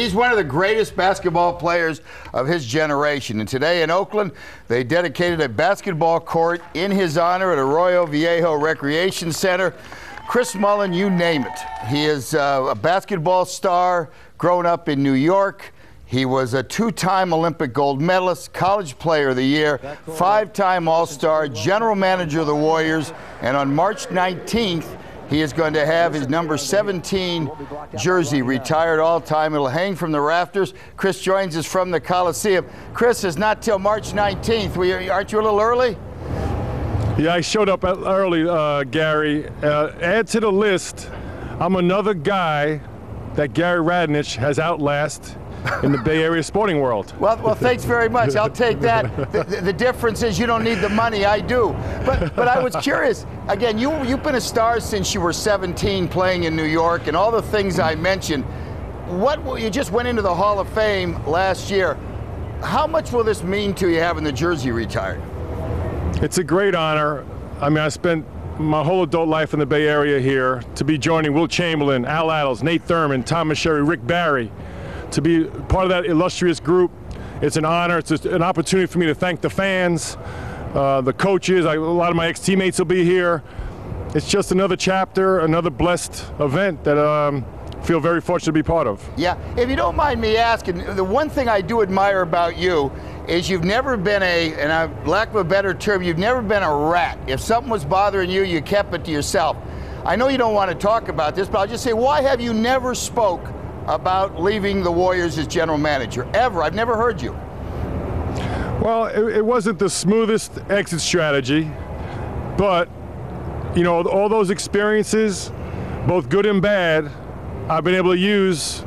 he's one of the greatest basketball players of his generation. And today in Oakland, they dedicated a basketball court in his honor at Arroyo Viejo Recreation Center. Chris Mullin, you name it. He is a basketball star, grown up in New York. He was a two-time Olympic gold medalist, College Player of the Year, five-time All-Star, General Manager of the Warriors, and on March 19th, he is going to have his number 17 jersey retired all-time. It'll hang from the rafters. Chris joins us from the Coliseum. Chris, it's not till March 19th. Aren't you a little early? Yeah, I showed up early, Gary. Add to the list, I'm another guy that Gary Radnich has outlasted in the Bay Area sporting world. Well, thanks very much. I'll take that. The difference is you don't need the money. I do. But I was curious. Again, you've been a star since you were 17, playing in New York, and all the things I mentioned. You just went into the Hall of Fame last year. How much will this mean to you having the jersey retired? It's a great honor. I mean, I spent my whole adult life in the Bay Area here. To be joining Wilt Chamberlain, Al Attles, Nate Thurman, Thomas Sherry, Rick Barry, to be part of that illustrious group, it's an honor. It's just an opportunity for me to thank the fans, the coaches. A lot of my ex-teammates will be here. It's just another chapter, another blessed event that I feel very fortunate to be part of. Yeah, if you don't mind me asking, the one thing I do admire about you is you've never been lack of a better term, you've never been a rat. If something was bothering you, you kept it to yourself. I know you don't want to talk about this, but I'll just say, why have you never spoke about leaving the Warriors as general manager, ever? I've never heard you. Well, it wasn't the smoothest exit strategy, but, you know, all those experiences, both good and bad, I've been able to use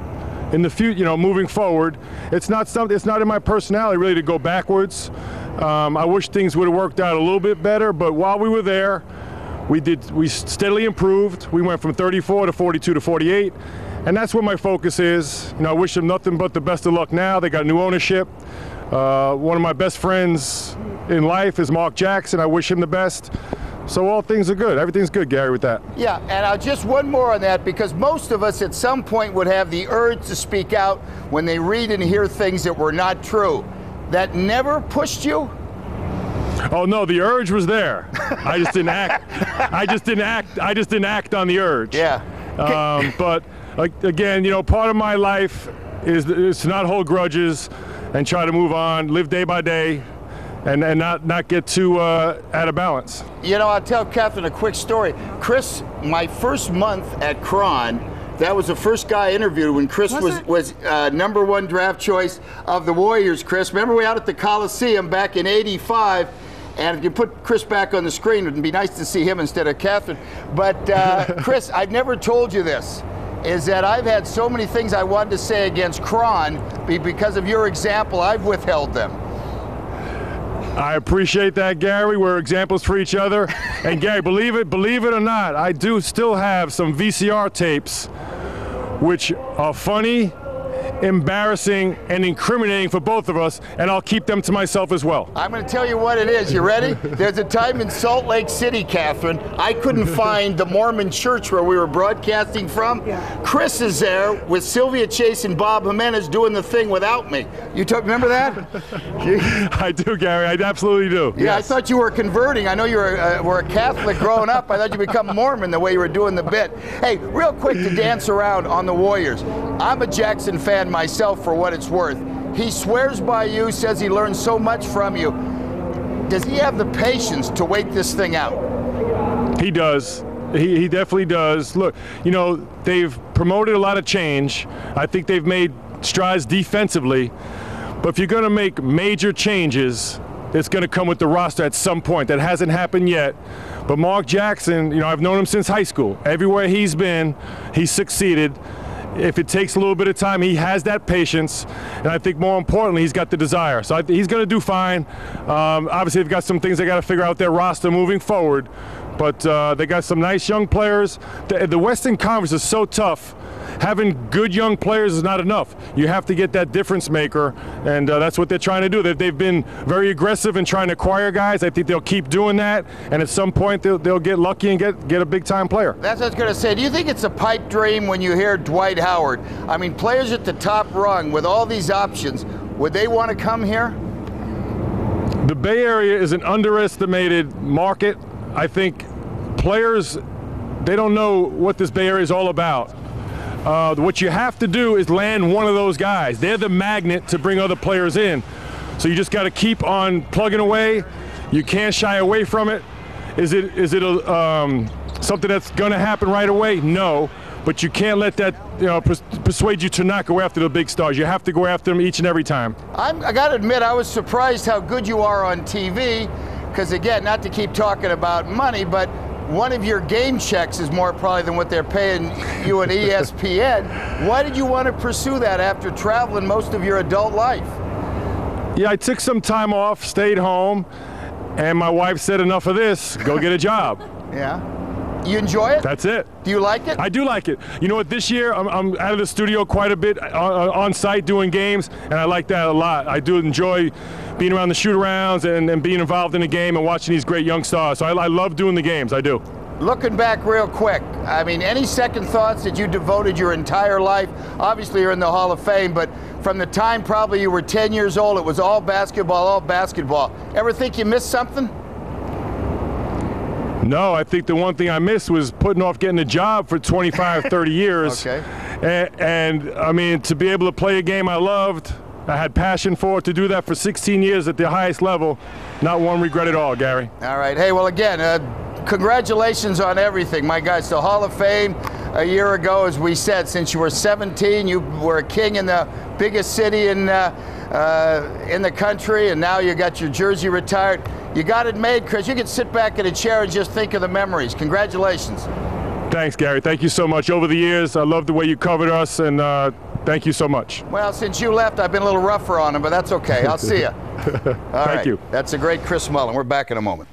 in the future, you know, moving forward. It's not in my personality really to go backwards. I wish things would have worked out a little bit better, but while we were there, we steadily improved. We went from 34 to 42 to 48. And that's where my focus is. You know, I wish them nothing but the best of luck now. They got new ownership. One of my best friends in life is Mark Jackson. I wish him the best. So all things are good. Everything's good, Gary, with that. Yeah, and just one more on that, because most of us at some point would have the urge to speak out when they read and hear things that were not true. That never pushed you? Oh no, the urge was there. I just didn't act. I just didn't act on the urge. Yeah. But again, you know, part of my life is to not hold grudges and try to move on, live day by day, and not get too out of balance. You know, I'll tell Catherine a quick story. Chris, my first month at KRON, that was the first guy I interviewed when Chris was #1 draft choice of the Warriors. Chris, remember we out at the Coliseum back in '85? And if you put Chris back on the screen, it'd be nice to see him instead of Catherine. But Chris, I've never told you this, is that I've had so many things I wanted to say against KRON, because of your example, I've withheld them. I appreciate that, Gary. We're examples for each other. And Gary, believe it or not, I do still have some VCR tapes which are funny, embarrassing, and incriminating for both of us, and I'll keep them to myself as well. I'm going to tell you what it is. You ready? There's a time in Salt Lake City, Catherine, I couldn't find the Mormon church where we were broadcasting from. Yeah. Chris is there with Sylvia Chase and Bob Jimenez doing the thing without me. Remember that? I do, Gary. I absolutely do. Yeah, yes. I thought you were converting. I know you were a Catholic growing up. I thought you become Mormon the way you were doing the bit. Hey, real quick to dance around on the Warriors. I'm a Jackson fan myself, for what it's worth. He swears by you, says he learned so much from you. Does he have the patience to wait this thing out? He does. He definitely does. Look, you know, they've promoted a lot of change. I think they've made strides defensively. But if you're going to make major changes, it's going to come with the roster at some point. That hasn't happened yet. But Mark Jackson, you know, I've known him since high school. Everywhere he's been, he's succeeded. If it takes a little bit of time, he has that patience, and I think more importantly, he's got the desire. So he's going to do fine. Obviously, they've got some things they got to figure out their roster moving forward, but they got some nice young players. The Western Conference is so tough, having good young players is not enough. You have to get that difference maker, and that's what they're trying to do. They've been very aggressive in trying to acquire guys. I think they'll keep doing that, and at some point they'll get lucky and get a big-time player. That's what I was going to say. Do you think it's a pipe dream when you hear Dwight Howard? I mean, players at the top rung with all these options, would they want to come here? The Bay Area is an underestimated market. I think players, they don't know what this Bay Area is all about. What you have to do is land one of those guys. They're the magnet to bring other players in. So you just got to keep on plugging away. You can't shy away from it. Is it something that's going to happen right away? No. But you can't let that persuade you to not go after the big stars. You have to go after them each and every time. I got to admit, I was surprised how good you are on TV. Because again, not to keep talking about money, but one of your game checks is more probably than what they're paying you at ESPN. Why did you want to pursue that after traveling most of your adult life? Yeah, I took some time off, stayed home, and my wife said, enough of this, go get a job. Yeah. You enjoy it? That's it. Do you like it? I do like it. You know what, this year I'm out of the studio quite a bit on site doing games, and I like that a lot. I do enjoy being around the shoot-arounds and being involved in the game and watching these great young stars. So I love doing the games, I do. Looking back real quick, I mean, any second thoughts that you devoted your entire life? Obviously you're in the Hall of Fame, but from the time probably you were 10 years old, it was all basketball, all basketball. Ever think you missed something? No, I think the one thing I missed was putting off getting a job for 25, 30 years. Okay. And I mean, to be able to play a game I loved, I had passion for, to do that for 16 years at the highest level, not one regret at all, Gary. All right. Hey, well, again, congratulations on everything, my guys. The Hall of Fame a year ago, as we said, since you were 17, you were a king in the biggest city in the country, and now you got your jersey retired. You got it made, Chris. You can sit back in a chair and just think of the memories. Congratulations. Thanks, Gary. Thank you so much. Over the years, I love the way you covered us, and thank you so much. Well, since you left, I've been a little rougher on him, but that's okay. I'll see you. All right. Thank you. That's a great Chris Mullin. We're back in a moment.